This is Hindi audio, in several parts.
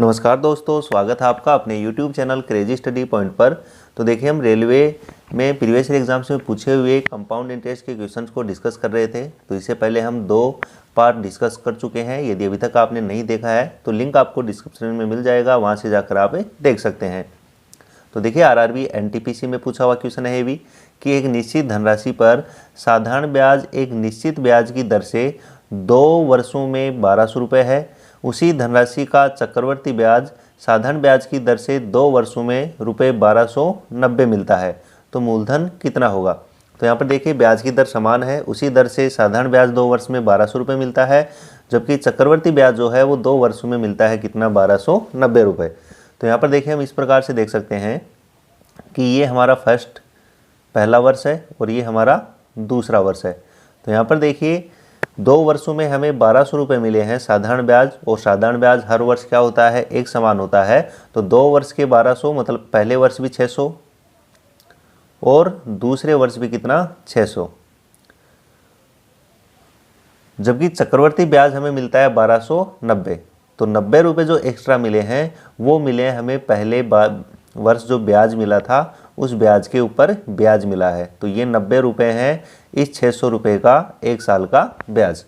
नमस्कार दोस्तों, स्वागत है आपका अपने YouTube channel crazy study point पर। तो देखिए, हम रेलवे में प्रीवियस ईयर एग्जाम्स में पूछे हुए कंपाउंड इंटरेस्ट के क्वेश्चंस को डिस्कस कर रहे थे। तो इससे पहले हम 2 पार्ट डिस्कस कर चुके हैं। यदि अभी तक आपने नहीं देखा है तो लिंक आपको डिस्क्रिप्शन में मिल जाएगा, वहाँ से जाकर आप देख सकते हैं। तो देखिए, आरआरबी एनटीपीसी में पूछा हुआ क्वेश्चन है भी कि एक निश्चित धनराशि पर साधारण ब्याज एक निश्चित ब्याज की दर से 2 वर्षों में 1200 रुपये है। उसी धनराशि का चक्रवर्ती ब्याज साधारण ब्याज की दर से 2 वर्षों में रुपये 1290 मिलता है। तो मूलधन कितना होगा? तो यहाँ पर देखिए, ब्याज की दर समान है। उसी दर से साधारण ब्याज 2 वर्ष में 1200 रुपये मिलता है, जबकि चक्रवर्ती ब्याज जो है वो 2 वर्षों में मिलता है कितना? 1290 रुपये। तो यहाँ पर देखिए, हम इस प्रकार से देख सकते हैं कि ये हमारा पहला वर्ष है और ये हमारा दूसरा वर्ष है। तो यहाँ पर देखिए, 2 वर्षों में हमें 1200 रुपये मिले हैं साधारण ब्याज, और साधारण ब्याज हर वर्ष क्या होता है? एक समान होता है। तो 2 वर्ष के 1200 मतलब पहले वर्ष भी 600 और दूसरे वर्ष भी कितना? 600। जबकि चक्रवर्ती ब्याज हमें मिलता है 1290। तो 90 रुपये जो एक्स्ट्रा मिले हैं वो मिले हमें पहले वर्ष जो ब्याज मिला था उस ब्याज के ऊपर ब्याज मिला है। तो ये 90 रुपये हैं इस 600 रुपये का 1 साल का ब्याज।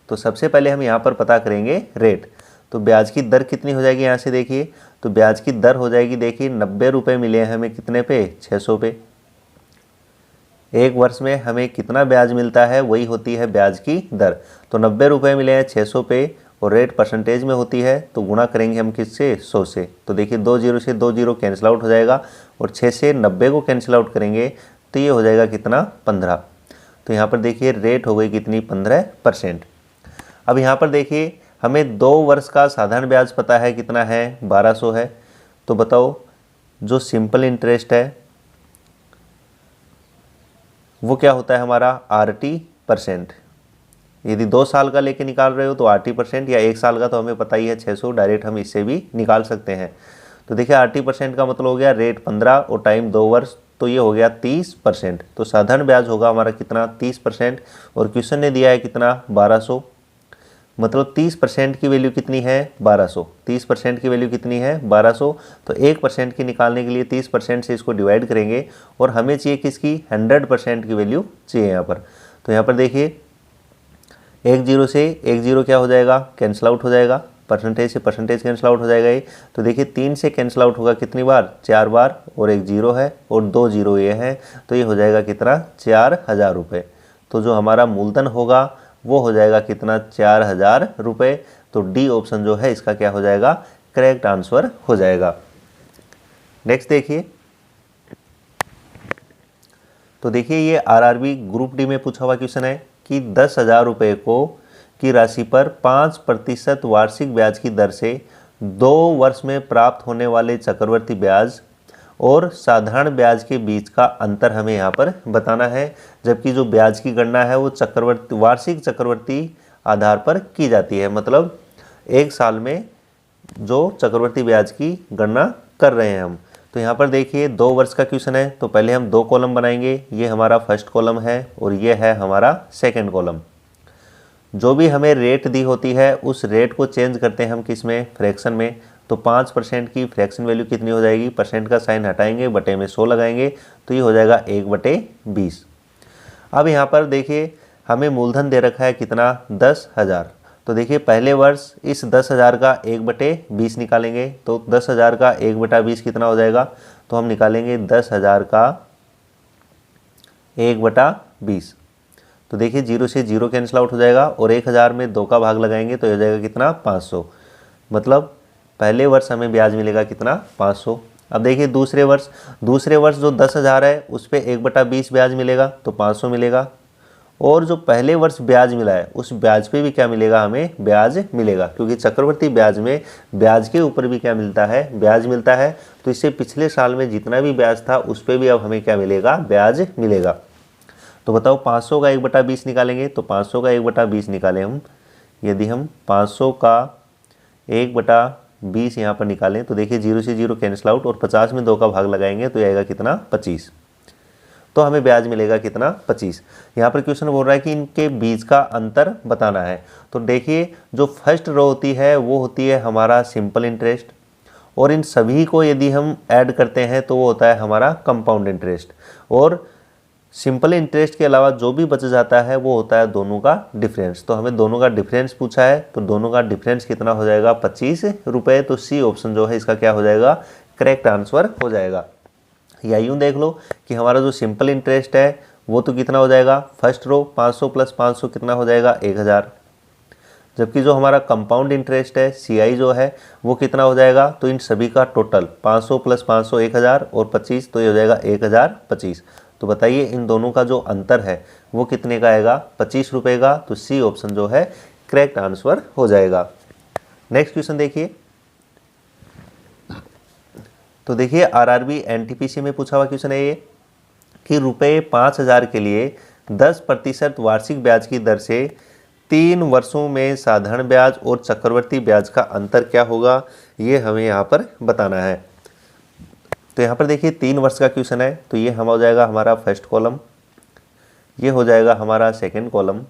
तो सबसे पहले हम यहाँ पर पता करेंगे रेट। तो ब्याज की दर कितनी हो जाएगी? यहाँ से देखिए, तो ब्याज की दर हो जाएगी, देखिए 90 रुपये मिले हैं हमें कितने पे? 600 पे। 1 वर्ष में हमें कितना ब्याज मिलता है वही होती है ब्याज की दर। तो 90 रुपये मिले हैं 600 पे और रेट परसेंटेज में होती है, तो गुणा करेंगे हम किससे? 100 से। तो देखिए, 2 जीरो से 2 जीरो कैंसिल आउट हो जाएगा और 6 से 90 को कैंसिल आउट करेंगे तो ये हो जाएगा कितना? 15। तो यहाँ पर देखिए रेट हो गई कितनी? 15%। अब यहाँ पर देखिए, हमें 2 वर्ष का साधारण ब्याज पता है कितना है? 1200 है। तो बताओ, जो सिंपल इंटरेस्ट है वो क्या होता है हमारा? RT%। यदि 2 साल का लेके निकाल रहे हो तो RT%, या 1 साल का तो हमें पता ही है 600, डायरेक्ट हम इससे भी निकाल सकते हैं। तो देखिए, RT% का मतलब हो गया रेट 15 और टाइम 2 वर्ष, तो ये हो गया 30%। तो साधारण ब्याज होगा हमारा कितना? 30%। और क्वेश्चन ने दिया है कितना? 1200। मतलब 30% की वैल्यू कितनी है? 1200। 30% की वैल्यू कितनी है? 1200। तो 1% की निकालने के लिए 30% से इसको डिवाइड करेंगे और हमें चाहिए किसकी? 100% की वैल्यू चाहिए यहाँ पर। तो यहाँ पर देखिए, 1 जीरो से 1 जीरो क्या हो जाएगा? कैंसिल आउट हो जाएगा। परसेंटेज से परसेंटेज कैंसिल आउट हो जाएगा ये। तो देखिए, 3 से कैंसिल आउट होगा कितनी बार? 4 बार, और 1 जीरो है और 2 जीरो ये है, तो ये हो जाएगा कितना? 4000 रुपये। तो जो हमारा मूलधन होगा वो हो जाएगा कितना? 4000 रुपये। तो डी ऑप्शन जो है इसका क्या हो जाएगा? करेक्ट आंसर हो जाएगा। नेक्स्ट देखिए, तो देखिए, ये आरआरबी ग्रुप डी में पूछा हुआ क्वेश्चन है कि 10,000 रुपये की राशि पर 5% वार्षिक ब्याज की दर से 2 वर्ष में प्राप्त होने वाले चक्रवर्ती ब्याज और साधारण ब्याज के बीच का अंतर हमें यहाँ पर बताना है। जबकि जो ब्याज की गणना है वो वार्षिक चक्रवर्ती आधार पर की जाती है। मतलब 1 साल में जो चक्रवर्ती ब्याज की गणना कर रहे हैं हम। तो यहाँ पर देखिए, 2 वर्ष का क्वेश्चन है, तो पहले हम 2 कॉलम बनाएंगे। ये हमारा फर्स्ट कॉलम है और ये है हमारा सेकंड कॉलम। जो भी हमें रेट दी होती है उस रेट को चेंज करते हैं हम किस में? फ्रैक्शन में। तो 5% की फ्रैक्शन वैल्यू कितनी हो जाएगी? परसेंट का साइन हटाएंगे, बटे में 100 लगाएंगे, तो ये हो जाएगा 1/20। अब यहाँ पर देखिए, हमें मूलधन दे रखा है कितना? 10,000। तो देखिए, पहले वर्ष इस 10,000 का 1/20 निकालेंगे। तो 10,000 का 1/20 कितना हो जाएगा? तो हम निकालेंगे 10,000 का 1/20। तो देखिए, 0 से 0 कैंसिल आउट हो जाएगा और 1000 में 2 का भाग लगाएंगे तो हो जाएगा कितना? 500। मतलब पहले वर्ष हमें ब्याज मिलेगा कितना? 500। अब देखिए, दूसरे वर्ष जो 10,000 है उस पर 1/20 ब्याज मिलेगा, तो 500 मिलेगा। और जो पहले वर्ष ब्याज मिला है उस ब्याज पे भी क्या मिलेगा? हमें ब्याज मिलेगा, क्योंकि चक्रवर्ती ब्याज में ब्याज के ऊपर भी क्या मिलता है? ब्याज मिलता है। तो इससे पिछले साल में जितना भी ब्याज था उस पर भी अब हमें क्या मिलेगा? ब्याज मिलेगा। तो बताओ, 500 का 1/20 निकालेंगे। तो 500 का 1/20 निकालें हम। यदि हम 500 का 1/20 यहाँ पर निकालें तो देखिए, 0 से 0 कैंसिल आउट और 50 में 2 का भाग लगाएंगे तो आएगा कितना? 25। तो हमें ब्याज मिलेगा कितना? 25। यहाँ पर क्वेश्चन बोल रहा है कि इनके बीच का अंतर बताना है। तो देखिए, जो फर्स्ट रो होती है वो होती है हमारा सिंपल इंटरेस्ट, और इन सभी को यदि हम ऐड करते हैं तो वो होता है हमारा कंपाउंड इंटरेस्ट। और सिंपल इंटरेस्ट के अलावा जो भी बच जाता है वो होता है दोनों का डिफरेंस। तो हमें दोनों का डिफरेंस पूछा है, तो दोनों का डिफरेंस कितना हो जाएगा 25 रुपये। तो सी ऑप्शन जो है इसका क्या हो जाएगा, करेक्ट आंसर हो जाएगा। या यूँ देख लो कि हमारा जो सिंपल इंटरेस्ट है वो तो कितना हो जाएगा, फर्स्ट रो 500 प्लस 500 कितना हो जाएगा 1000, जबकि जो हमारा कंपाउंड इंटरेस्ट है CI जो है वो कितना हो जाएगा, तो इन सभी का टोटल 500 प्लस 500 1000 और 25 तो ये हो जाएगा 1025। तो बताइए इन दोनों का जो अंतर है वो कितने का आएगा, 25 रुपये का। तो सी ऑप्शन जो है करेक्ट आंसर हो जाएगा। नेक्स्ट क्वेश्चन देखिए, तो देखिए RRB NTPC में पूछा हुआ क्वेश्चन है ये कि ₹5000 के लिए 10% वार्षिक ब्याज की दर से 3 वर्षों में साधारण ब्याज और चक्रवर्ती ब्याज का अंतर क्या होगा, ये हमें यहाँ पर बताना है। तो यहाँ पर देखिए 3 वर्ष का क्वेश्चन है, तो ये हम हो जाएगा हमारा फर्स्ट कॉलम, ये हो जाएगा हमारा सेकंड कॉलम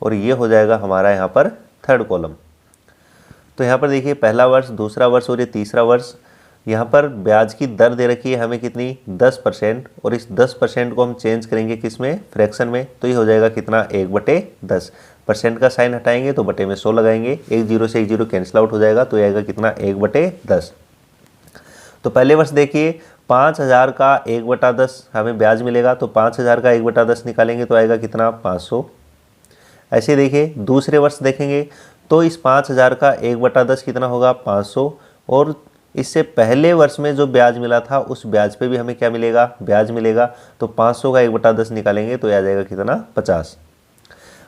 और ये हो जाएगा हमारा यहाँ पर थर्ड कॉलम। तो यहाँ पर देखिए पहला वर्ष, दूसरा वर्ष और ये तीसरा वर्ष। यहाँ पर ब्याज की दर दे रखी है हमें कितनी, 10%, और इस 10% को हम चेंज करेंगे किस में, फ्रैक्शन में। तो ये हो जाएगा कितना, 1/10। परसेंट का साइन हटाएंगे तो बटे में 100 लगाएंगे, 1 0 से 1 0 कैंसिल आउट हो जाएगा, तो ये आएगा कितना, 1/10। तो पहले वर्ष देखिए 5000 का 1/10 हमें ब्याज मिलेगा, तो 5000 का 1/10 निकालेंगे तो आएगा कितना, 500। ऐसे देखिए दूसरे वर्ष देखेंगे तो इस 5000 का 1/10 कितना होगा, 500। और इससे पहले वर्ष में जो ब्याज मिला था उस ब्याज पे भी हमें क्या मिलेगा, ब्याज मिलेगा। तो 500 का 1/10 निकालेंगे तो आ जाएगा कितना, 50।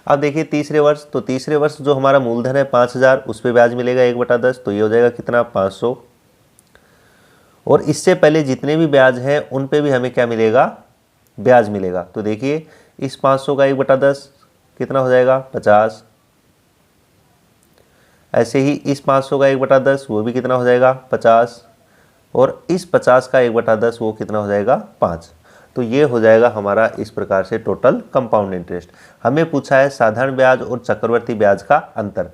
अब देखिए तीसरे वर्ष, तो तीसरे वर्ष जो हमारा मूलधन है 5000 उस पर ब्याज मिलेगा 1/10, तो ये हो जाएगा कितना, 500। और इससे पहले जितने भी ब्याज हैं उन पे भी हमें क्या मिलेगा, ब्याज मिलेगा। तो देखिए इस 500 का 1/10 कितना हो जाएगा, 50। ऐसे ही इस 500 का 1/10 वो भी कितना हो जाएगा, 50। और इस 50 का 1/10 वो कितना हो जाएगा, 5। तो ये हो जाएगा हमारा इस प्रकार से टोटल कंपाउंड इंटरेस्ट। हमें पूछा है साधारण ब्याज और चक्रवर्ती ब्याज का अंतर।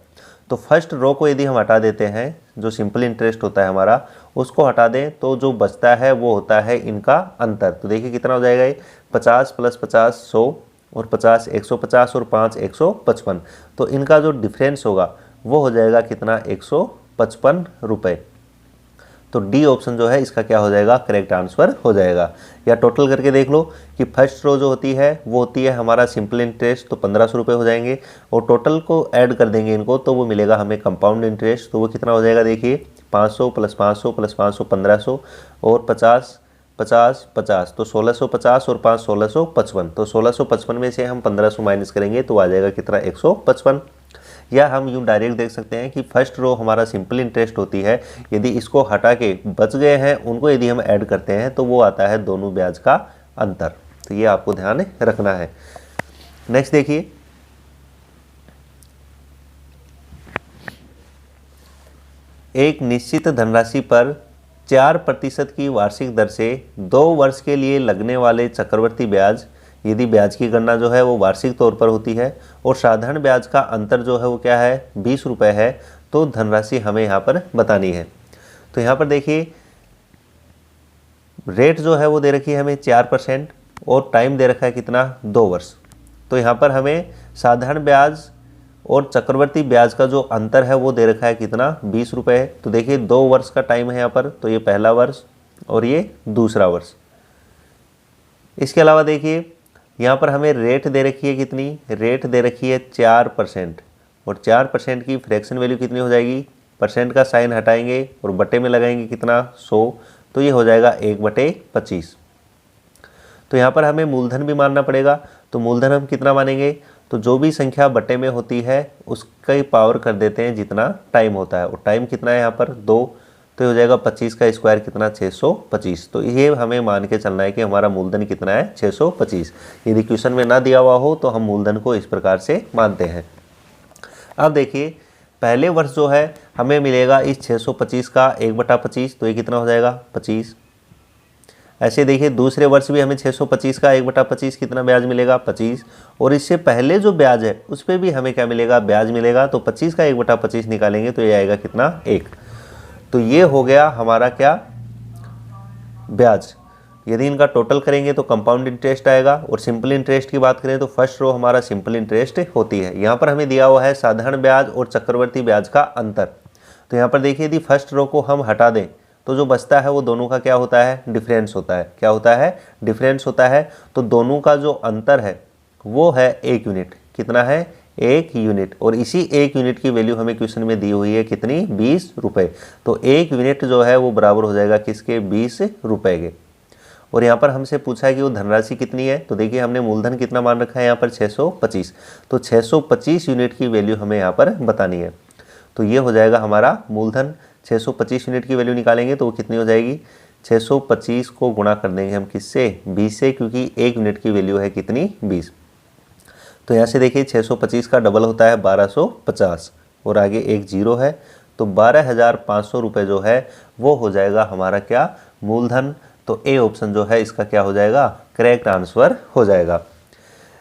तो फर्स्ट रो को यदि हम हटा देते हैं, जो सिंपल इंटरेस्ट होता है हमारा उसको हटा दें, तो जो बचता है वो होता है इनका अंतर। तो देखिए कितना हो जाएगा, ये 50 प्लस 50 100 और 50 150 और 5 155। तो इनका जो डिफरेंस होगा वो हो जाएगा कितना, 155 रुपये। तो डी ऑप्शन जो है इसका क्या हो जाएगा, करेक्ट आंसर हो जाएगा। या टोटल करके देख लो कि फर्स्ट रो जो होती है वो होती है हमारा सिंपल इंटरेस्ट, तो 1500 रुपये हो जाएंगे। और टोटल को ऐड कर देंगे इनको तो वो मिलेगा हमें कंपाउंड इंटरेस्ट। तो वो कितना हो जाएगा, देखिए 500 प्लस 500 प्लस 500 1500 और 50 50 50, तो 1650 और 5 1655। तो 1655 में से हम 1500 माइनस करेंगे तो आ जाएगा कितना, 155। या हम यूँ डायरेक्ट देख सकते हैं कि फर्स्ट रो हमारा सिंपल इंटरेस्ट होती है, यदि इसको हटा के बच गए हैं उनको यदि हम ऐड करते हैं तो वो आता है दोनों ब्याज का अंतर। तो ये आपको ध्यान रखना है। नेक्स्ट देखिए, एक निश्चित धनराशि पर 4% की वार्षिक दर से 2 वर्ष के लिए लगने वाले चक्रवर्ती ब्याज, यदि ब्याज की गणना जो है वो वार्षिक तौर पर होती है और साधारण ब्याज का अंतर जो है वो क्या है, 20 रुपये है, तो धनराशि हमें यहाँ पर बतानी है। तो यहाँ पर देखिए रेट जो है वो दे रखी है हमें 4% और टाइम दे रखा है कितना, 2 वर्ष। तो यहाँ पर हमें साधारण ब्याज और चक्रवर्ती ब्याज का जो अंतर है वो दे रखा है कितना, 20 रुपये। तो देखिए 2 वर्ष का टाइम है यहाँ पर, तो ये पहला वर्ष और ये दूसरा वर्ष। इसके अलावा देखिए यहाँ पर हमें रेट दे रखी है कितनी, रेट दे रखी है 4% और 4% की फ्रैक्शन वैल्यू कितनी हो जाएगी, परसेंट का साइन हटाएंगे और बटे में लगाएंगे कितना, 100। तो ये हो जाएगा 1/25। तो यहाँ पर हमें मूलधन भी मानना पड़ेगा। तो मूलधन हम कितना मानेंगे, तो जो भी संख्या बटे में होती है उसका ही पावर कर देते हैं जितना टाइम होता है। और टाइम कितना है यहाँ पर, 2। तो ये हो जाएगा 25 का स्क्वायर कितना, 625। तो ये हमें मान के चलना है कि हमारा मूलधन कितना है, 625। यदि क्वेश्चन में ना दिया हुआ हो तो हम मूलधन को इस प्रकार से मानते हैं। अब देखिए पहले वर्ष जो है हमें मिलेगा इस 625 का 1/25, तो ये कितना हो जाएगा, 25। ऐसे देखिए दूसरे वर्ष भी हमें 625 का 1/25 कितना ब्याज मिलेगा, 25। और इससे पहले जो ब्याज है उस पर भी हमें क्या मिलेगा, ब्याज मिलेगा। तो 25 का 1/25 निकालेंगे तो ये आएगा कितना, 1। तो ये हो गया हमारा क्या, ब्याज। यदि इनका टोटल करेंगे तो कंपाउंड इंटरेस्ट आएगा, और सिंपल इंटरेस्ट की बात करें तो फर्स्ट रो हमारा सिंपल इंटरेस्ट होती है। यहाँ पर हमें दिया हुआ है साधारण ब्याज और चक्रवर्ती ब्याज का अंतर। तो यहाँ पर देखिए यदि फर्स्ट रो को हम हटा दें तो जो बचता है वो दोनों का क्या होता है, डिफरेंस होता है। क्या होता है, डिफरेंस होता है। तो दोनों का जो अंतर है वो है 1 यूनिट। कितना है, 1 यूनिट। और इसी 1 यूनिट की वैल्यू हमें क्वेश्चन में दी हुई है कितनी, 20 रुपये। तो 1 यूनिट जो है वो बराबर हो जाएगा किसके, 20 रुपये के। और यहाँ पर हमसे पूछा है कि वो धनराशि कितनी है। तो देखिए हमने मूलधन कितना मान रखा है यहाँ पर, 625। तो 625 यूनिट की वैल्यू हमें यहाँ पर बतानी है। तो ये हो जाएगा हमारा मूलधन। 625 यूनिट की वैल्यू निकालेंगे तो वो कितनी हो जाएगी, 625 को गुणा कर देंगे हम किससे, 20 से, क्योंकि 1 यूनिट की वैल्यू है कितनी, 20। तो यहाँ से देखिए 625 का डबल होता है 1250, और आगे एक जीरो है। तो 12,500 रुपये जो है वो हो जाएगा हमारा क्या, मूलधन। तो ए ऑप्शन जो है इसका क्या हो जाएगा, करेक्ट आंसर हो जाएगा।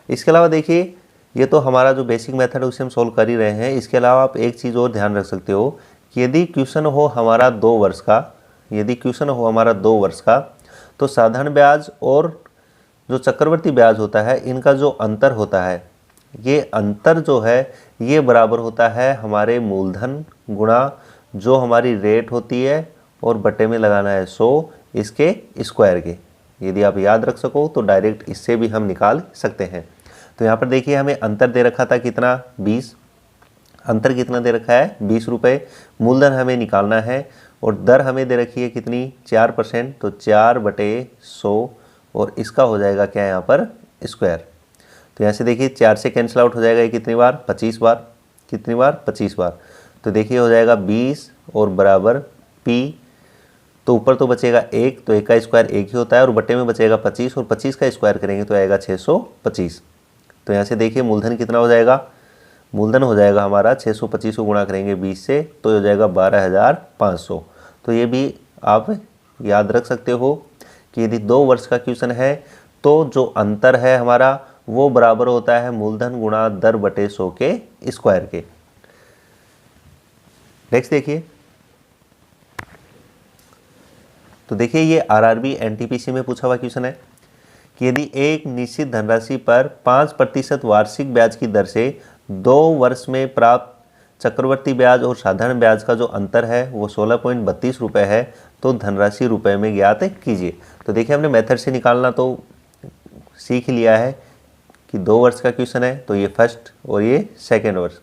इसके अलावा देखिए ये तो हमारा जो बेसिक मेथड है उसे हम सोल्व कर ही रहे हैं। इसके अलावा आप एक चीज़ और ध्यान रख सकते हो कि यदि क्वेश्चन हो हमारा 2 वर्ष का, यदि क्वेश्चन हो हमारा 2 वर्ष का, तो साधारण ब्याज और जो चक्रवर्ती ब्याज होता है इनका जो अंतर होता है, ये अंतर जो है ये बराबर होता है हमारे मूलधन गुणा जो हमारी रेट होती है, और बटे में लगाना है 100 इसके स्क्वायर के। यदि आप याद रख सको तो डायरेक्ट इससे भी हम निकाल सकते हैं। तो यहाँ पर देखिए हमें अंतर दे रखा था कितना, 20। अंतर कितना दे रखा है, 20 रुपये। मूलधन हमें निकालना है, और दर हमें दे रखी है कितनी, 4%। तो 4/100, और इसका हो जाएगा क्या यहाँ पर, स्क्वायर। तो यहाँ से देखिए 4 से कैंसिल आउट हो जाएगा, ये कितनी बार, 25 बार। कितनी बार, 25 बार। तो देखिए हो जाएगा 20 और बराबर P। तो ऊपर तो बचेगा 1, तो 1 का स्क्वायर 1 ही होता है, और बटे में बचेगा 25, और 25 का स्क्वायर करेंगे तो आएगा 625। तो यहाँ से देखिए मूलधन कितना हो जाएगा, मूलधन हो जाएगा हमारा 625 को गुणा करेंगे 20 से तो हो जाएगा 12,500। तो ये भी आप याद रख सकते हो कि यदि 2 वर्ष का क्वेश्चन है तो जो अंतर है हमारा वो बराबर होता है मूलधन गुणा दर बटे 100 के स्क्वायर के। नेक्स्ट देखिए, तो देखिए ये आरआरबी एनटीपीसी में पूछा हुआ क्वेश्चन है कि यदि एक निश्चित धनराशि पर 5% वार्षिक ब्याज की दर से 2 वर्ष में प्राप्त चक्रवर्ती ब्याज और साधारण ब्याज का जो अंतर है वो 16.32 रुपये है, तो धनराशि रुपए में ज्ञात कीजिए। तो देखिए हमने मेथड से निकालना तो सीख लिया है कि 2 वर्ष का क्वेश्चन है, तो ये फर्स्ट और ये सेकेंड वर्ष।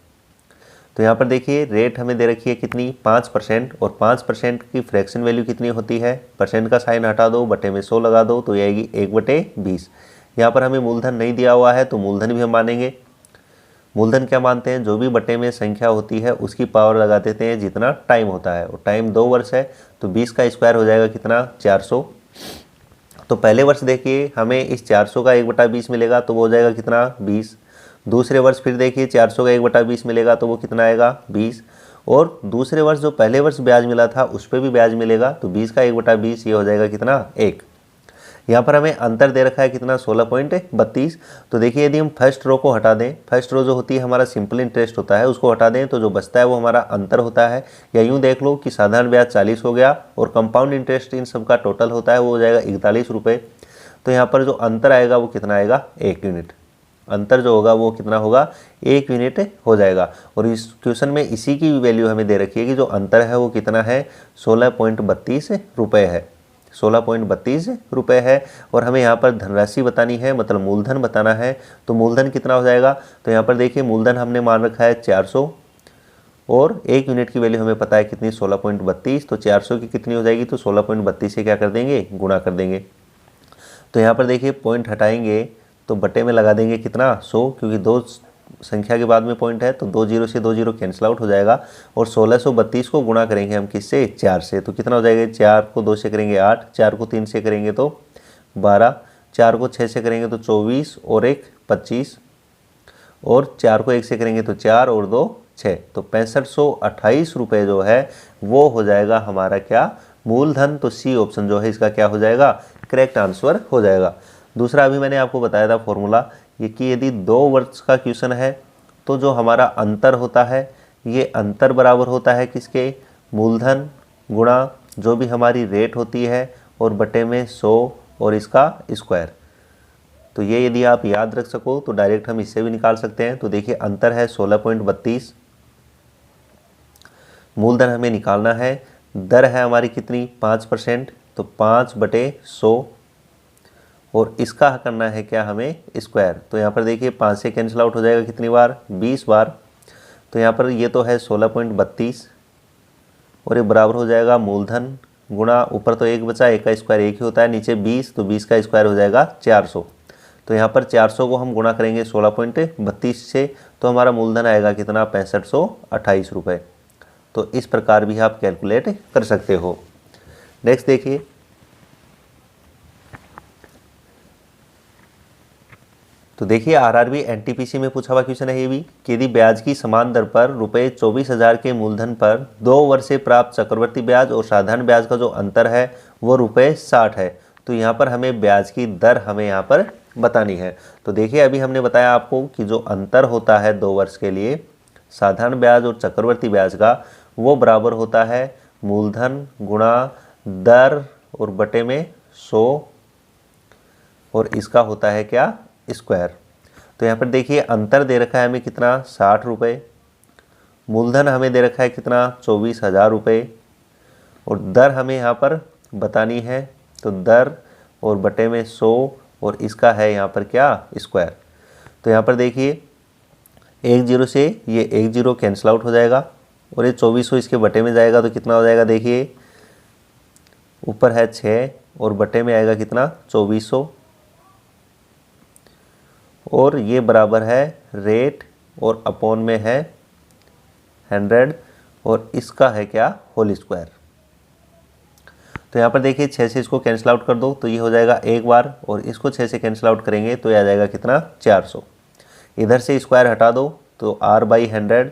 तो यहाँ पर देखिए रेट हमें दे रखी है कितनी, 5%, और 5% की फ्रैक्शन वैल्यू कितनी होती है, परसेंट का साइन हटा दो, बटे में 100 लगा दो, तो ये आएगी 1/20। यहाँ पर हमें मूलधन नहीं दिया हुआ है तो मूलधन भी हम मानेंगे। मूलधन क्या मानते हैं, जो भी बटे में संख्या होती है उसकी पावर लगा देते हैं जितना टाइम होता है, और टाइम 2 वर्ष है तो 20 का स्क्वायर हो जाएगा कितना, 400। तो पहले वर्ष देखिए हमें इस 400 का 1/20 मिलेगा तो वो हो जाएगा कितना, 20। दूसरे वर्ष फिर देखिए 400 का 1/20 मिलेगा तो वो कितना आएगा, 20। और दूसरे वर्ष जो पहले वर्ष ब्याज मिला था उस पर भी ब्याज मिलेगा, तो 20 का 1/20 ये हो जाएगा कितना, 1। यहाँ पर हमें अंतर दे रखा है कितना, 16.32। तो देखिए यदि हम फर्स्ट रो को हटा दें, फर्स्ट रो जो होती है हमारा सिंपल इंटरेस्ट होता है उसको हटा दें तो जो बचता है वो हमारा अंतर होता है। या यूँ देख लो कि साधारण ब्याज 40 हो गया और कंपाउंड इंटरेस्ट इन सब का टोटल होता है वो हो जाएगा 41 रुपये। तो यहाँ पर जो अंतर आएगा वो कितना आएगा, 1 यूनिट। अंतर जो होगा वो कितना होगा, 1 यूनिट हो जाएगा। और इस क्वेश्चन में इसी की वैल्यू हमें दे रखी है कि जो अंतर है वो कितना है, 16.32 रुपये है, 16.32 रुपये है। और हमें यहाँ पर धनराशि बतानी है, मतलब मूलधन बताना है, तो मूलधन कितना हो जाएगा। तो यहाँ पर देखिए मूलधन हमने मान रखा है 400, और 1 यूनिट की वैल्यू हमें पता है कितनी, 16.32। तो 400 की कितनी हो जाएगी, तो 16.32 से क्या कर देंगे, गुणा कर देंगे। तो यहाँ पर देखिए पॉइंट हटाएंगे तो बटे में लगा देंगे कितना, 100, क्योंकि 2 संख्या के बाद में पॉइंट है तो 2 जीरो से 2 जीरो कैंसिल आउट हो जाएगा। और 1632 को गुणा करेंगे हम किससे, 4 से, तो कितना हो जाएगा, 4 को 2 से करेंगे 8, 4 को 3 से करेंगे तो 12, 4 को 6 से करेंगे तो 24, और 1 25, और 4 को 1 से करेंगे तो 4 और 2 6, तो 6528 रुपये जो है वो हो जाएगा हमारा क्या, मूलधन। तो सी ऑप्शन जो है इसका क्या हो जाएगा, करेक्ट आंसर हो जाएगा। दूसरा अभी मैंने आपको बताया था फॉर्मूला, ये कि यदि 2 वर्ष का क्वेश्चन है तो जो हमारा अंतर होता है ये अंतर बराबर होता है किसके, मूलधन गुणा जो भी हमारी रेट होती है और बटे में 100 और इसका स्क्वायर। तो ये यदि आप याद रख सको तो डायरेक्ट हम इससे भी निकाल सकते हैं। तो देखिए अंतर है 16.32, मूलधन हमें निकालना है, दर है हमारी कितनी 5%, तो 5/100 और इसका करना है क्या हमें स्क्वायर। तो यहाँ पर देखिए 5 से कैंसिल आउट हो जाएगा कितनी बार 20 बार। तो यहाँ पर ये तो है 16.32 और ये बराबर हो जाएगा मूलधन गुणा ऊपर तो 1 बचा, 1 का स्क्वायर 1 ही होता है, नीचे 20 तो 20 का स्क्वायर हो जाएगा 400। तो यहाँ पर 400 को हम गुणा करेंगे 16.32 से तो हमारा मूलधन आएगा कितना 6528 रुपये। तो इस प्रकार भी आप कैलकुलेट कर सकते हो। नेक्स्ट देखिए, तो देखिए आरआरबी एनटीपीसी में पूछा हुआ क्वेश्चन है ये भी कि यदि ब्याज की समान दर पर रुपये 24,000 के मूलधन पर 2 वर्ष से प्राप्त चक्रवर्ती ब्याज और साधारण ब्याज का जो अंतर है वो रुपये 60 है, तो यहाँ पर हमें ब्याज की दर हमें यहाँ पर बतानी है। तो देखिए अभी हमने बताया आपको कि जो अंतर होता है 2 वर्ष के लिए साधारण ब्याज और चक्रवर्ती ब्याज का वो बराबर होता है मूलधन गुणा दर और बटे में 100 और इसका होता है क्या स्क्वायर। तो यहाँ पर देखिए अंतर दे रखा है हमें कितना 60 रुपये, मूलधन हमें दे रखा है कितना 24,000 रुपये और दर हमें यहाँ पर बतानी है। तो दर और बटे में 100 और इसका है यहाँ पर क्या स्क्वायर। तो यहाँ पर देखिए 1 0 से ये 1 0 कैंसिल आउट हो जाएगा और ये 2400 इसके बटे में जाएगा तो कितना हो जाएगा, देखिए ऊपर है 6 और बटे में आएगा कितना 2400 और ये बराबर है रेट और अपॉन में है 100 और इसका है क्या होल स्क्वायर। तो यहाँ पर देखिए 6 से इसको कैंसिल आउट कर दो तो ये हो जाएगा 1 बार और इसको 6 से कैंसिल आउट करेंगे तो ये आ जाएगा कितना 400। इधर से स्क्वायर हटा दो तो r/100,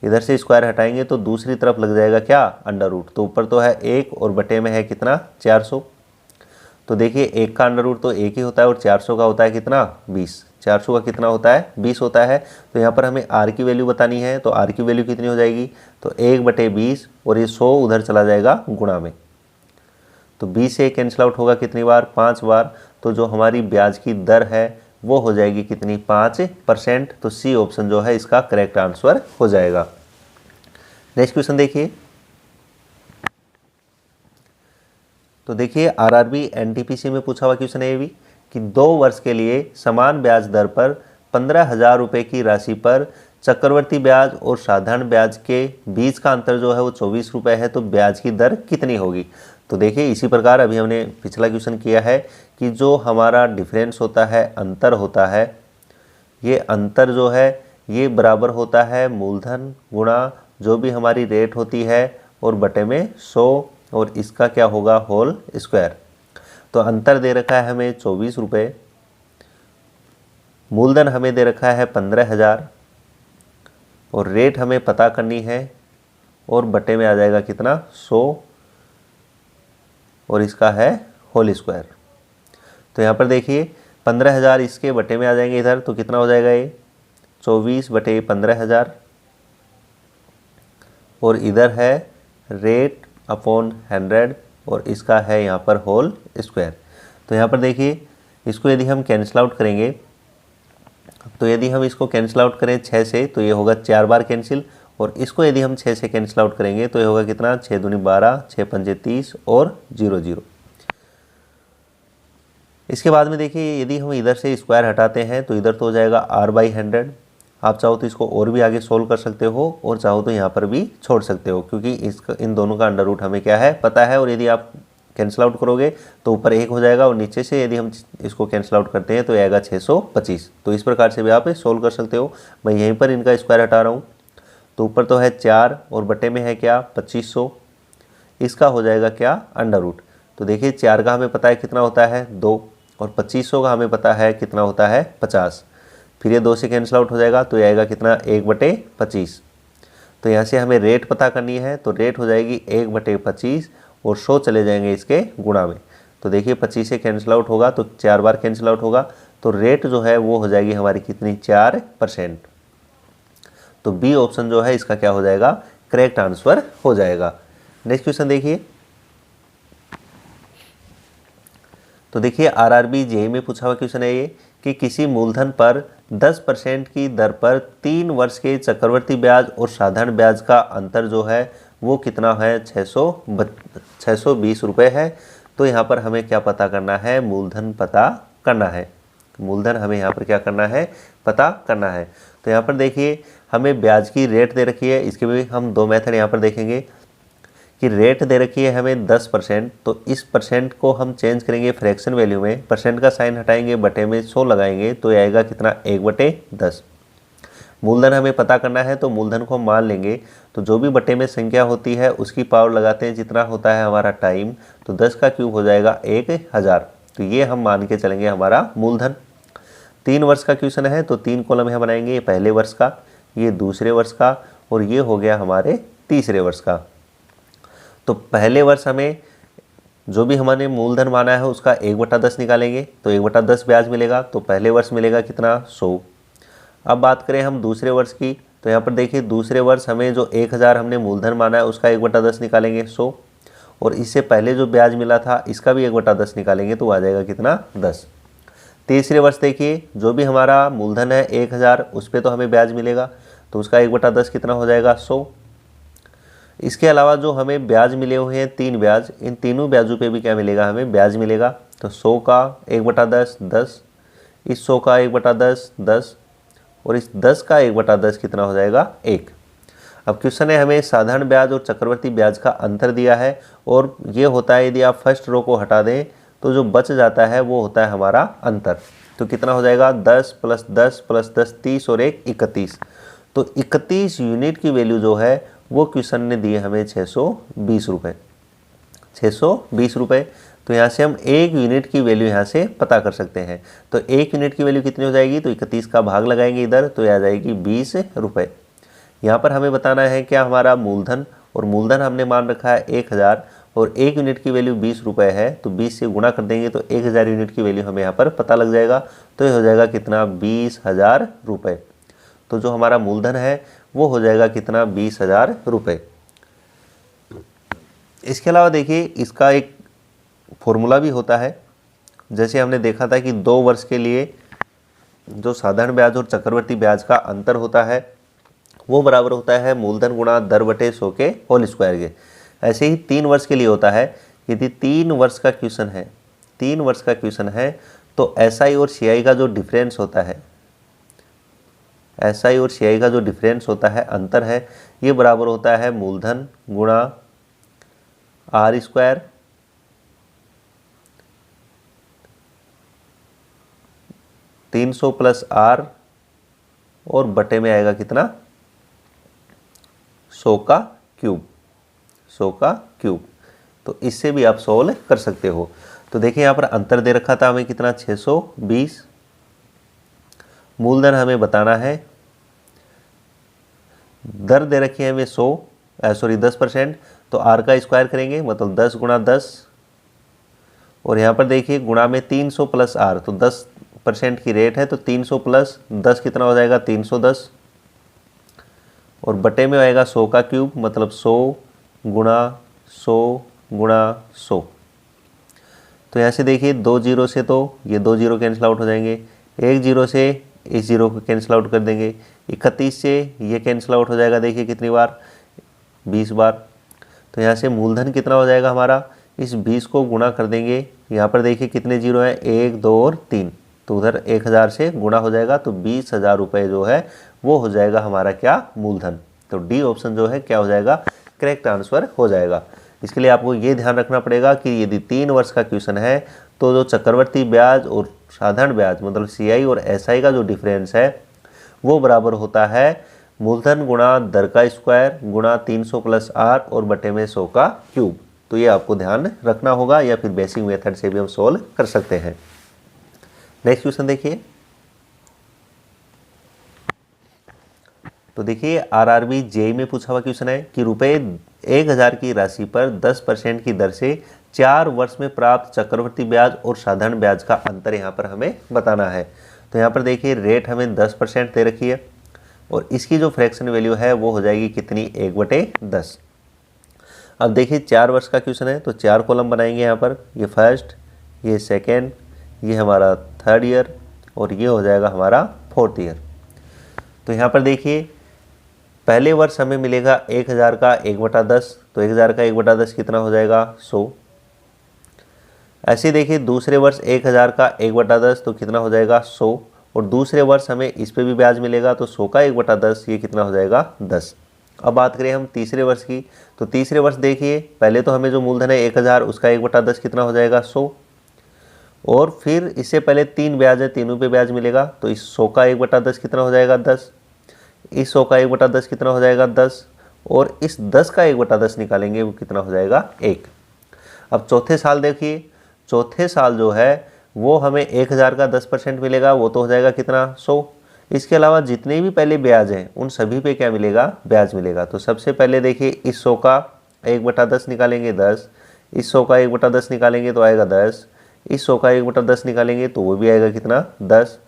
इधर से स्क्वायर हटाएंगे तो दूसरी तरफ लग जाएगा क्या अंडर रूट। तो ऊपर तो है 1 और बटे में है कितना 400। तो देखिए 1 का अंडर रूट तो 1 ही होता है और 400 का होता है कितना 20। 400 का कितना होता है 20 होता है। तो यहाँ पर हमें r की वैल्यू बतानी है तो r की वैल्यू कितनी हो जाएगी, तो 1/20 और ये 100 उधर चला जाएगा गुणा में। तो 20 से कैंसिल आउट होगा कितनी बार 5 बार। तो जो हमारी ब्याज की दर है वो हो जाएगी कितनी 5%। तो सी ऑप्शन जो है इसका करेक्ट आंसर हो जाएगा। नेक्स्ट क्वेश्चन देखिए, तो देखिए आरआरबी एनटीपीसी में पूछा हुआ क्वेश्चन है ये भी कि 2 वर्ष के लिए समान ब्याज दर पर 15,000 रुपये की राशि पर चक्रवर्ती ब्याज और साधारण ब्याज के बीच का अंतर जो है वो 24 रुपये है, तो ब्याज की दर कितनी होगी। तो देखिए इसी प्रकार अभी हमने पिछला क्वेश्चन किया है कि जो हमारा डिफरेंस होता है अंतर होता है, ये अंतर जो है ये बराबर होता है मूलधन गुणा जो भी हमारी रेट होती है और बटे में 100 और इसका क्या होगा होल स्क्वायर। तो अंतर दे रखा है हमें 24 रुपये, मूलधन हमें दे रखा है 15,000 और रेट हमें पता करनी है और बटे में आ जाएगा कितना 100 और इसका है होल स्क्वायर। तो यहाँ पर देखिए 15,000 इसके बटे में आ जाएंगे इधर तो कितना हो जाएगा ये 24/15,000 और इधर है रेट अपॉन 100 और इसका है यहाँ पर होल स्क्वायर। तो यहाँ पर देखिए इसको यदि हम कैंसिल आउट करेंगे तो यदि हम इसको कैंसिल आउट करें 6 से तो ये होगा 4 बार कैंसिल और इसको यदि हम 6 से कैंसिल आउट करेंगे तो ये होगा कितना 6 दूनी 12, 6 पंजे 30 और 0 0। इसके बाद में देखिए यदि हम इधर से स्क्वायर हटाते हैं तो इधर तो हो जाएगा r/100। आप चाहो तो इसको और भी आगे सोल्व कर सकते हो और चाहो तो यहाँ पर भी छोड़ सकते हो क्योंकि इन दोनों का अंडर रूट हमें क्या है पता है। और यदि आप कैंसिल आउट करोगे तो ऊपर 1 हो जाएगा और नीचे से यदि हम इसको कैंसिल आउट करते हैं तो आएगा 625। तो इस प्रकार से भी आप सोल्व कर सकते हो। मैं यहीं पर इनका स्क्वायर हटा रहा हूँ तो ऊपर तो है 4 और बटे में है क्या 2500, इसका हो जाएगा क्या अंडर रूट। तो देखिए 4 का हमें पता है कितना होता है 2 और 2500 का हमें पता है कितना होता है 50। फिर ये 2 से कैंसिल आउट हो जाएगा तो ये आएगा कितना 1/25। तो यहाँ से हमें रेट पता करनी है तो रेट हो जाएगी 1/25 और 100 चले जाएंगे इसके गुणा में। तो देखिए 25 से कैंसिल आउट होगा तो 4 बार कैंसिल आउट होगा तो रेट जो है वो हो जाएगी हमारी कितनी 4%। तो बी ऑप्शन जो है इसका क्या हो जाएगा करेक्ट आंसर हो जाएगा। नेक्स्ट क्वेश्चन देखिए। तो देखिए आरआरबी जेईई में पूछा हुआ क्वेश्चन है ये कि किसी मूलधन पर 10% की दर पर 3 वर्ष के चक्रवर्ती ब्याज और साधारण ब्याज का अंतर जो है वो कितना है, 620 रुपये है। तो यहाँ पर हमें क्या पता करना है, मूलधन पता करना है। मूलधन हमें यहाँ पर क्या करना है, पता करना है। तो यहाँ पर देखिए हमें ब्याज की रेट दे रखी है, इसके भी हम दो मेथड यहाँ पर देखेंगे कि रेट दे रखी है हमें 10%, तो इस परसेंट को हम चेंज करेंगे फ्रैक्शन वैल्यू में, परसेंट का साइन हटाएंगे, बटे में 100 लगाएंगे तो ये आएगा कितना, 1/10। मूलधन हमें पता करना है तो मूलधन को हम मान लेंगे, तो जो भी बटे में संख्या होती है उसकी पावर लगाते हैं, जितना होता है हमारा टाइम, तो 10 का क्यूब हो जाएगा 1000। तो ये हम मान के चलेंगे हमारा मूलधन। 3 वर्ष का क्वेश्चन है तो 3 कॉलम यहाँ बनाएंगे, ये पहले वर्ष का, ये दूसरे वर्ष का और ये हो गया हमारे तीसरे वर्ष का। तो पहले वर्ष हमें जो भी हमारे मूलधन माना है उसका 1/10 निकालेंगे, तो 1/10 ब्याज मिलेगा, तो पहले वर्ष मिलेगा कितना, 100। अब बात करें हम दूसरे वर्ष की, तो यहाँ पर देखिए दूसरे वर्ष हमें जो 1000 हमने मूलधन माना है उसका 1/10 निकालेंगे, 100, और इससे पहले जो ब्याज मिला था इसका भी 1/10 निकालेंगे तो आ जाएगा कितना, 10। तीसरे वर्ष देखिए जो भी हमारा मूलधन है 1000 उस पर तो हमें ब्याज मिलेगा, तो उसका 1/10 कितना हो जाएगा, 100। इसके अलावा जो हमें ब्याज मिले हुए हैं 3 ब्याज, इन तीनों ब्याजों पे भी क्या मिलेगा, हमें ब्याज मिलेगा। तो 100 का 1/10 10, इस 100 का 1/10 10, और इस 10 का 1/10 कितना हो जाएगा, 1। अब क्वेश्चन है हमें साधारण ब्याज और चक्रवर्ती ब्याज का अंतर दिया है, और ये होता है यदि आप फर्स्ट रो को हटा दें तो जो बच जाता है वो होता है हमारा अंतर। तो कितना हो जाएगा, 10 + 10 + 10 30 और 1 31। तो 31 यूनिट की वैल्यू जो है वो क्वेश्चन ने दिए हमें 620 रुपये, 620 रुपये। तो यहाँ से हम 1 यूनिट की वैल्यू यहाँ से पता कर सकते हैं। तो 1 यूनिट की वैल्यू कितनी हो जाएगी, तो 31 का भाग लगाएंगे इधर तो आ जाएगी 20 रुपये। यहाँ पर हमें बताना है क्या, हमारा मूलधन, और मूलधन हमने मान रखा है 1000 और 1 यूनिट की वैल्यू 20 रुपये है, तो 20 से गुणा कर देंगे तो 1000 यूनिट की वैल्यू हमें यहाँ पर पता लग जाएगा। तो ये हो जाएगा कितना, 20,000 रुपये। तो जो हमारा मूलधन है वो हो जाएगा कितना, 20,000 रुपये। इसके अलावा देखिए इसका एक फॉर्मूला भी होता है, जैसे हमने देखा था कि 2 वर्ष के लिए जो साधारण ब्याज और चक्रवर्ती ब्याज का अंतर होता है वो बराबर होता है मूलधन गुणा दर बटे 100 के होल स्क्वायर के। ऐसे ही 3 वर्ष के लिए होता है, यदि 3 वर्ष का क्वेश्चन है, 3 वर्ष का क्वेश्चन है तो एसआई और सीआई का जो डिफरेंस होता है, एसआई और सीआई का जो डिफरेंस होता है, अंतर है, ये बराबर होता है मूलधन गुणा आर स्क्वायर (300 + R) और बटे में आएगा कितना, 100 का क्यूब, 100 का क्यूब। तो इससे भी आप सोल्व कर सकते हो। तो देखिए यहाँ पर अंतर दे रखा था हमें कितना, 620। मूलधन हमें बताना है, दर दे रखी है हमें 10%, तो आर का स्क्वायर करेंगे मतलब 10 × 10, और यहाँ पर देखिए गुणा में 300 + R, तो 10% की रेट है तो 300 + 10 कितना हो जाएगा, 310, और बटे में आएगा 100 का क्यूब मतलब 100 × 100 × 100। तो यहाँ से देखिए 2 0 से तो ये 2 0 कैंसिल आउट हो जाएंगे, 1 0 से इस 0 को कैंसिल आउट कर देंगे, 31 से ये कैंसिल आउट हो जाएगा, देखिए कितनी बार, 20 बार। तो यहाँ से मूलधन कितना हो जाएगा हमारा, इस 20 को गुणा कर देंगे, यहाँ पर देखिए कितने जीरो हैं, 1 2 और 3, तो उधर 1000 से गुणा हो जाएगा, तो 20,000 रुपये जो है वो हो जाएगा हमारा क्या, मूलधन। तो डी ऑप्शन जो है क्या हो जाएगा, करेक्ट आंसर हो जाएगा। इसके लिए आपको ये ध्यान रखना पड़ेगा कि यदि 3 वर्ष का क्वेश्चन है तो जो चक्रवर्ती ब्याज और साधारण ब्याज मतलब सीआई और एसआई का जो डिफरेंस है वो बराबर होता है मूलधन गुणा दर का स्क्वायर गुणा 300 + R और बटे में 100 का क्यूब। तो ये आपको ध्यान रखना होगा, या फिर बेसिक मेथड से भी हम सोल्व कर सकते हैं। नेक्स्ट क्वेश्चन देखिए। तो देखिए आरआरबी जेईई में पूछा हुआ क्वेश्चन है कि रुपए 1000 की राशि पर 10% की दर से 4 वर्ष में प्राप्त चक्रवर्ती ब्याज और साधारण ब्याज का अंतर यहाँ पर हमें बताना है। तो यहाँ पर देखिए रेट हमें 10% दे रखी है और इसकी जो फ्रैक्शन वैल्यू है वो हो जाएगी कितनी, 1/10। अब देखिए 4 वर्ष का क्वेश्चन है तो 4 कॉलम बनाएंगे यहाँ पर, ये फर्स्ट, ये सेकेंड, ये हमारा थर्ड ईयर और ये हो जाएगा हमारा फोर्थ ईयर। तो यहाँ पर देखिए पहले वर्ष हमें मिलेगा 1000 का 1/10, तो 1000 का 1/10 कितना हो जाएगा 100। ऐसे देखिए दूसरे वर्ष 1000 का 1/10 तो कितना हो जाएगा 100, और दूसरे वर्ष हमें इस पे भी ब्याज मिलेगा तो 100 का 1/10 ये कितना हो जाएगा 10। अब बात करें हम तीसरे वर्ष की, तो तीसरे वर्ष देखिए पहले तो हमें जो मूलधन है 1000 उसका 1/10 कितना हो जाएगा 100, और फिर इससे पहले 3 ब्याज है, तीनों पे ब्याज मिलेगा तो इस 100 का 1/10 कितना हो जाएगा 10, इस 100 का 1/10 कितना हो जाएगा 10, और इस 10 का 1/10 निकालेंगे वो कितना हो जाएगा 1। अब चौथे साल देखिए, चौथे साल जो है वो हमें 1000 का 10% मिलेगा, वो तो हो जाएगा कितना 100। इसके अलावा जितने भी पहले ब्याज हैं उन सभी पे क्या मिलेगा ब्याज मिलेगा। तो सबसे पहले देखिए इस 100 का 1/10 निकालेंगे 10, इस 100 का 1/10 निकालेंगे तो आएगा 10, इस 100 का 1/10 निकालेंगे तो वो भी आएगा कितना 10,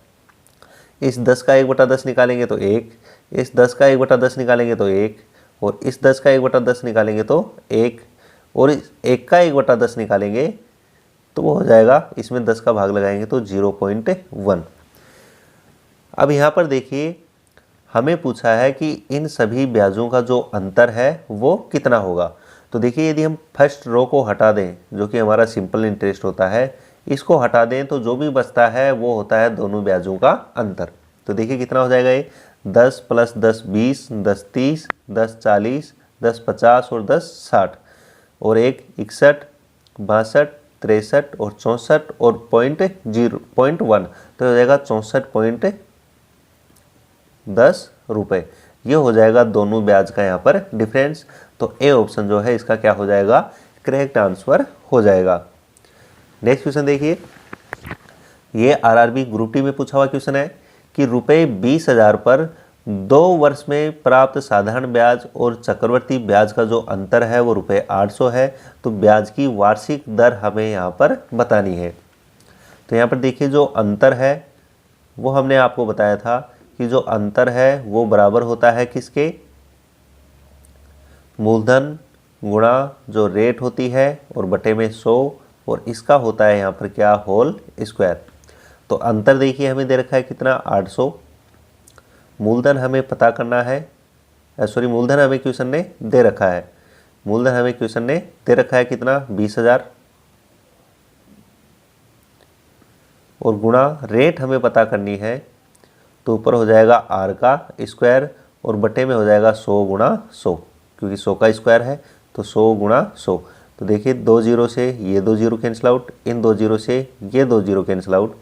इस 10 का 1/10 निकालेंगे तो 1, इस 10 का 1/10 निकालेंगे तो 1, और इस 10 का 1/10 निकालेंगे तो 1, और इस 1 का 1/10 निकालेंगे तो वो हो जाएगा, इसमें 10 का भाग लगाएंगे तो 0.1। अब यहाँ पर देखिए हमें पूछा है कि इन सभी ब्याजों का जो अंतर है वो कितना होगा। तो देखिए यदि हम फर्स्ट रो को हटा दें जो कि हमारा सिंपल इंटरेस्ट होता है, इसको हटा दें तो जो भी बचता है वो होता है दोनों ब्याजों का अंतर। तो देखिए कितना हो जाएगा ये 10 + 10 20, 10 30, 10 40, 10 50 और 10 60, और 1 61, 62, 63 और 64 और 0.1 तो हो जाएगा 64.10 रुपये। ये हो जाएगा दोनों ब्याज का यहाँ पर डिफरेंस। तो ए ऑप्शन जो है इसका क्या हो जाएगा करेक्ट आंसर हो जाएगा। नेक्स्ट क्वेश्चन देखिए, ये आरआरबी ग्रुप डी में पूछा हुआ क्वेश्चन है कि रुपये 20,000 पर 2 वर्ष में प्राप्त साधारण ब्याज और चक्रवर्ती ब्याज का जो अंतर है वो रुपये 800 है। तो ब्याज की वार्षिक दर हमें यहाँ पर बतानी है। तो यहाँ पर देखिए जो अंतर है वो हमने आपको बताया था कि जो अंतर है वो बराबर होता है किसके, मूलधन गुणा जो रेट होती है और बटे में 100, और इसका होता है यहाँ पर क्या होल स्क्वायर। तो अंतर देखिए हमें दे रखा है कितना 800, मूलधन हमें पता करना है, मूलधन हमें क्वेश्चन ने दे रखा है, मूलधन हमें क्वेश्चन ने दे रखा है कितना 20,000, और गुणा रेट हमें पता करनी है तो ऊपर हो जाएगा r का स्क्वायर और बटे में हो जाएगा 100 गुणा 100, क्योंकि 100 का स्क्वायर है तो 100 गुणा 100। तो देखिए 2 0 से ये 2 0 कैंसिल आउट, इन 2 0 से ये 2 0 कैंसिल आउट,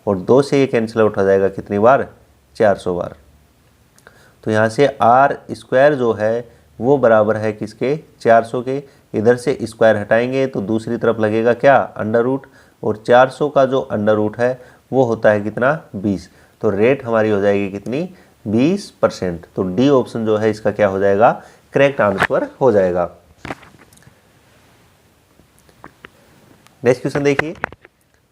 और 2 से ये कैंसिल आउट हो जाएगा कितनी बार 400 बार। तो यहाँ से आर स्क्वायर जो है वो बराबर है किसके 400 के। इधर से स्क्वायर हटाएंगे तो दूसरी तरफ लगेगा क्या अंडर रूट, और 400 का जो अंडर रूट है वो होता है कितना 20। तो रेट हमारी हो जाएगी कितनी 20%। तो डी ऑप्शन जो है इसका क्या हो जाएगा करेक्ट आंसर हो जाएगा। नेक्स्ट क्वेश्चन देखिए,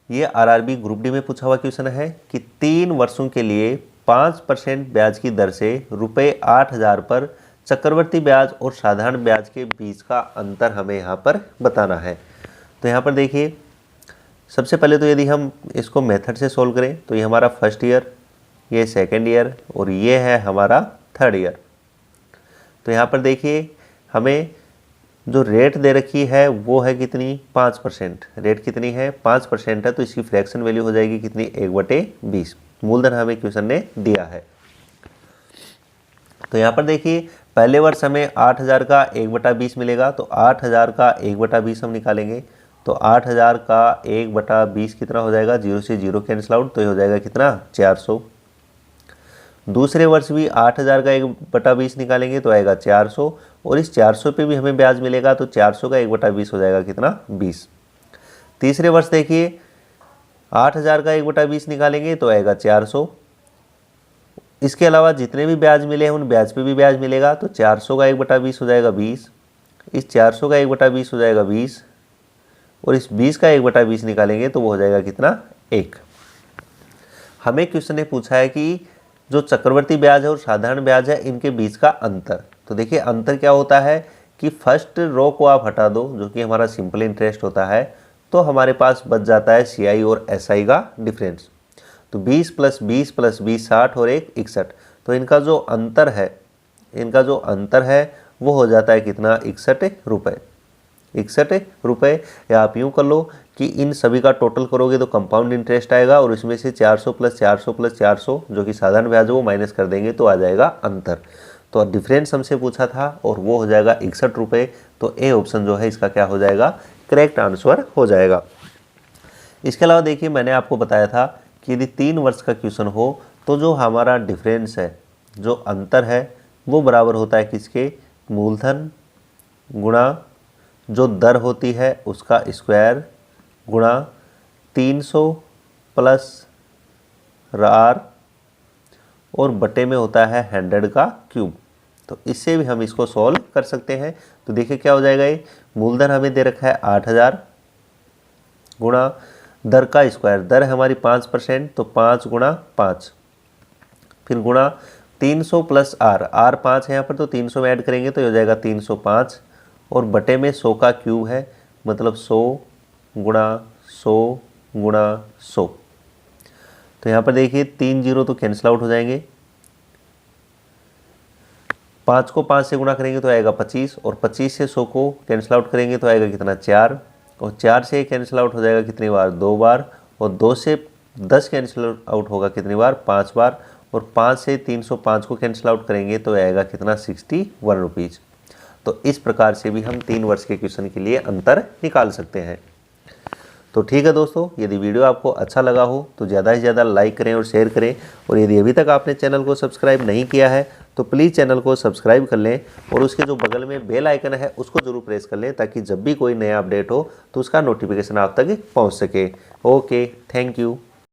ये आरआरबी ग्रुप डी में पूछा हुआ क्वेश्चन है कि 3 वर्षों के लिए 5% ब्याज की दर से रुपये 8,000 पर चक्रवर्ती ब्याज और साधारण ब्याज के बीच का अंतर हमें यहाँ पर बताना है। तो यहाँ पर देखिए सबसे पहले तो यदि हम इसको मेथड से सोल्व करें तो ये हमारा फर्स्ट ईयर, ये सेकेंड ईयर और ये है हमारा थर्ड ईयर। तो यहाँ पर देखिए हमें जो रेट दे रखी है वो है कितनी 5%, रेट कितनी है 5% है, तो इसकी फ्रैक्शन वैल्यू हो जाएगी कितनी 1/20। मूलधन हमें क्वेश्चन ने दिया है। तो यहाँ पर देखिए पहले वर्ष हमें 8,000 का 1/20 मिलेगा, तो 8,000 का 1/20 हम निकालेंगे तो 8,000 का 1/20 कितना हो जाएगा, 0 से 0 कैंसिल आउट, तो ये हो जाएगा कितना 400। दूसरे वर्ष भी 8,000 का 1/20 निकालेंगे तो आएगा 400, और इस 400 पे भी हमें ब्याज मिलेगा तो 400 का 1/20 हो जाएगा कितना 20। तीसरे वर्ष देखिए 8,000 का 1/20 निकालेंगे तो आएगा 400। इसके अलावा जितने भी ब्याज मिले हैं उन ब्याज पे भी ब्याज मिलेगा, तो 400 का 1/20 हो जाएगा 20, इस 400 का 1/20 हो जाएगा 20, और इस 20 का 1/20 निकालेंगे तो वो हो जाएगा कितना 1। हमें क्वेश्चन ने पूछा है कि जो चक्रवर्ती ब्याज है और साधारण ब्याज है इनके बीच का अंतर। तो देखिए अंतर क्या होता है कि फर्स्ट रो को आप हटा दो जो कि हमारा सिंपल इंटरेस्ट होता है, तो हमारे पास बच जाता है CI और SI का डिफरेंस। तो 20 + 20 + 20 60 और 1 61। तो इनका जो अंतर है वो हो जाता है कितना, 61 रुपये। 61 रुपये, या आप यूँ कर लो कि इन सभी का टोटल करोगे तो कंपाउंड इंटरेस्ट आएगा और इसमें से 400 + 400 + 400 जो कि साधारण ब्याज है वो माइनस कर देंगे तो आ जाएगा अंतर। तो डिफरेंस हमसे पूछा था और वो हो जाएगा 61 रुपये। तो ए ऑप्शन जो है इसका क्या हो जाएगा, करेक्ट आंसर हो जाएगा। इसके अलावा देखिए मैंने आपको बताया था कि यदि 3 वर्ष का क्वेश्चन हो तो जो हमारा डिफरेंस है, जो अंतर है वो बराबर होता है किसके, मूलधन गुणा जो दर होती है उसका स्क्वायर गुणा 300 + R और बटे में होता है 100 का क्यूब। तो इससे भी हम इसको सॉल्व कर सकते हैं। तो देखिए क्या हो जाएगा, ये मूलधन हमें दे रखा है 8000 गुणा दर का स्क्वायर, दर है हमारी 5%, तो 5 × 5, फिर गुणा 300 + R 5 है यहाँ पर, तो 300 में ऐड करेंगे तो हो जाएगा 305 और बटे में 100 का क्यूब है, मतलब 100 × 100 × 100। तो यहाँ पर देखिए 3 0 तो कैंसिल आउट हो जाएंगे, 5 को 5 से गुणा करेंगे तो आएगा 25 और 25 से 100 को कैंसिल आउट करेंगे तो आएगा कितना, 4 और 4 से कैंसिल आउट हो जाएगा कितनी बार, 2 बार, और 2 से 10 कैंसिल आउट होगा कितनी बार, 5 बार, और 5 से 305 को कैंसिल आउट करेंगे तो आएगा कितना, 61 रुपीज़। तो इस प्रकार से भी हम 3 वर्ष के क्वेश्चन के लिए अंतर निकाल सकते हैं। तो ठीक है दोस्तों, यदि वीडियो आपको अच्छा लगा हो तो ज़्यादा से ज़्यादा लाइक करें और शेयर करें, और यदि अभी तक आपने चैनल को सब्सक्राइब नहीं किया है तो प्लीज़ चैनल को सब्सक्राइब कर लें और उसके जो बगल में बेल आइकन है उसको ज़रूर प्रेस कर लें ताकि जब भी कोई नया अपडेट हो तो उसका नोटिफिकेशन आप तक पहुंच सके। Okay, thank you.